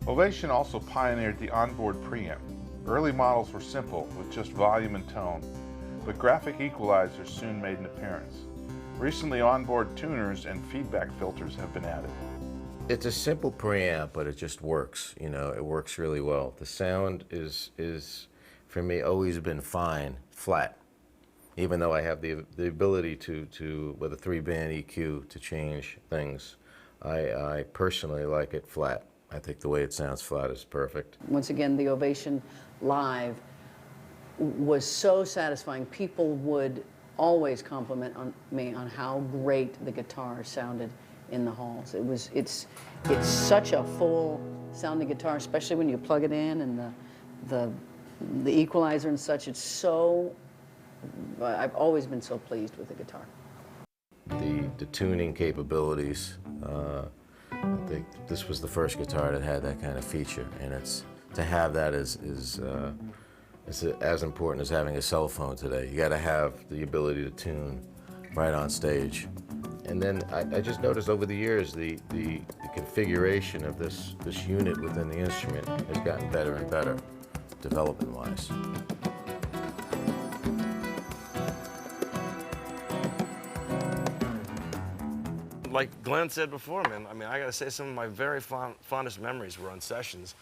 Ovation also pioneered the onboard preamp. Early models were simple with just volume and tone, but graphic equalizers soon made an appearance. Recently, onboard tuners and feedback filters have been added. It's a simple preamp, but it just works. You know, it works really well. The sound is for me, always been fine, flat. Even though I have the ability to with a 3-band EQ to change things, I personally like it flat. I think the way it sounds flat is perfect. Once again, the Ovation Live was so satisfying. People would always compliment me on how great the guitar sounded in the halls. It's such a full sounding guitar, especially when you plug it in and the equalizer and such. It's so, I've always been so pleased with the guitar. The tuning capabilities, I think this was the first guitar that had that kind of feature, and to have that is as important as having a cell phone today. You got to have the ability to tune right on stage. And then I just noticed over the years the configuration of this unit within the instrument has gotten better and better, development-wise. Like Glenn said before, man, I mean, I gotta say some of my very fondest memories were on sessions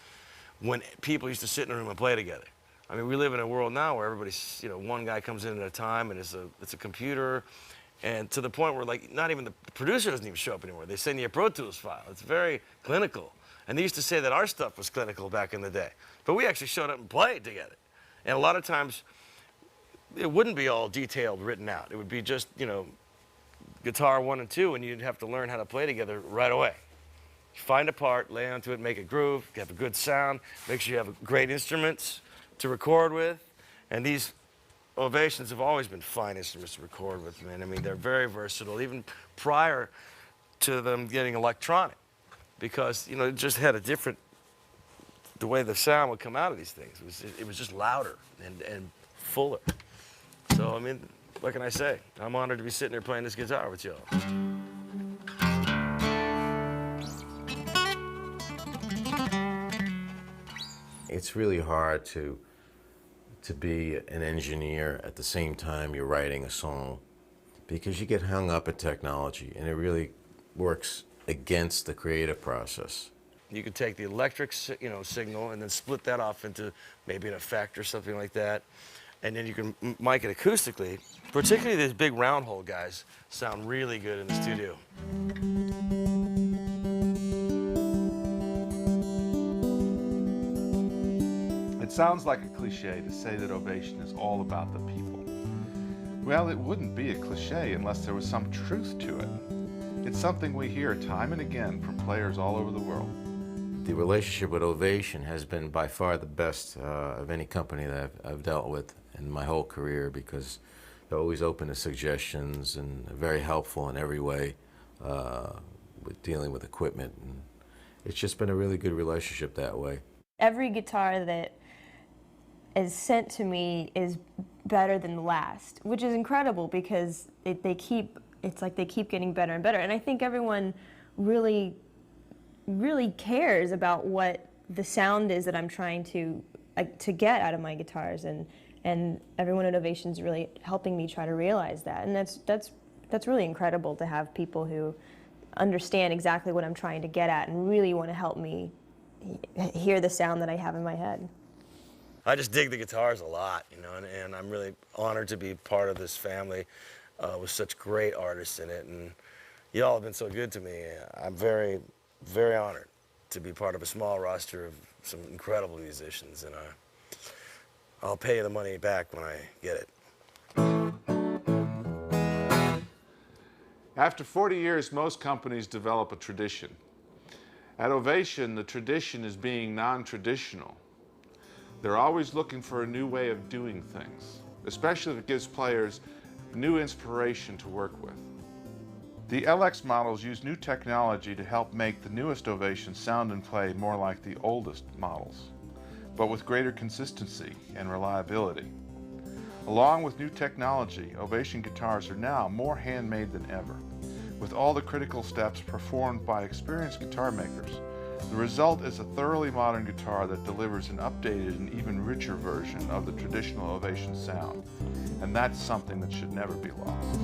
when people used to sit in a room and play together. I mean, we live in a world now where everybody's, you know, one guy comes in at a time and it's a computer, and to the point where, like, not even the producer doesn't even show up anymore. They send you a Pro Tools file. It's very clinical. And they used to say that our stuff was clinical back in the day. But we actually showed up and played together. And a lot of times, it wouldn't be all detailed written out. It would be just, you know, guitar 1 and 2, and you'd have to learn how to play together right away. Find a part, lay onto it, make a groove, have a good sound, make sure you have great instruments to record with. And these Ovations have always been fine instruments to record with, man. I mean, they're very versatile, even prior to them getting electronic, because, you know, it just had a different, the way the sound would come out of these things. It was just louder and fuller. So, I mean, what can I say? I'm honored to be sitting here playing this guitar with y'all. It's really hard to be an engineer at the same time you're writing a song, because you get hung up in technology and it really works against the creative process. You could take the electric, you know, signal and then split that off into maybe an effect or something like that. And then you can mic it acoustically. Particularly these big round hole guys sound really good in the studio. It sounds like a cliche to say that Ovation is all about the people. Well, it wouldn't be a cliche unless there was some truth to it. It's something we hear time and again from players all over the world. The relationship with Ovation has been by far the best of any company that I've dealt with in my whole career, because they're always open to suggestions and very helpful in every way with dealing with equipment. And it's just been a really good relationship that way. Every guitar that is sent to me is better than the last, which is incredible, because it's like they keep getting better and better. And I think everyone really cares about what the sound is that I'm trying to get out of my guitars, and everyone at Ovation's really helping me try to realize that. And that's really incredible to have people who understand exactly what I'm trying to get at and really want to help me hear the sound that I have in my head. I just dig the guitars a lot, you know, and I'm really honored to be part of this family with such great artists in it. And y'all have been so good to me. I'm very, very honored to be part of a small roster of some incredible musicians, and I'll pay you the money back when I get it. After 40 years, most companies develop a tradition. At Ovation, the tradition is being non-traditional. They're always looking for a new way of doing things, especially if it gives players new inspiration to work with. The LX models use new technology to help make the newest Ovation sound and play more like the oldest models, but with greater consistency and reliability. Along with new technology, Ovation guitars are now more handmade than ever, with all the critical steps performed by experienced guitar makers The result is a thoroughly modern guitar that delivers an updated and even richer version of the traditional Ovation sound. And that's something that should never be lost.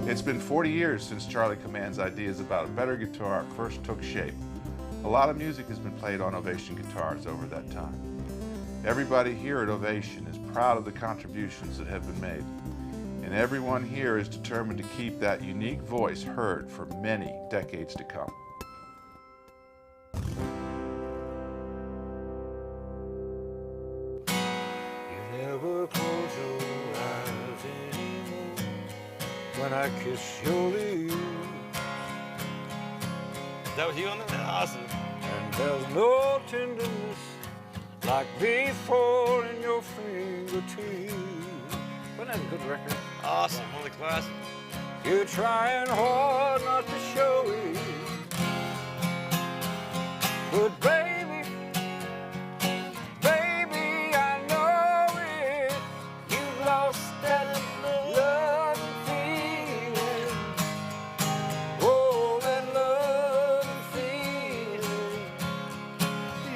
It's been 40 years since Charlie Command's ideas about a better guitar first took shape. A lot of music has been played on Ovation guitars over that time. Everybody here at Ovation is proud of the contributions that have been made. And everyone here is determined to keep that unique voice heard for many decades to come. You never close your eyes anymore when I kiss your lips. That was you on that? Awesome. And there's no tenderness like before in your fingertips. Wasn't that a good record? Awesome. One of the classics. You're trying hard not to show it, but baby, baby, I know it. You've lost that love and feeling. Oh, that love and feeling.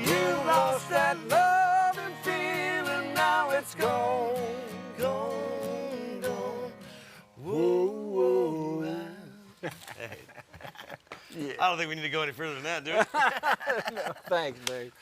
You've lost that love and feeling. Now it's gone, gone, gone. Whoa, whoa. I don't think we need to go any further than that, do we? Thanks, Dave.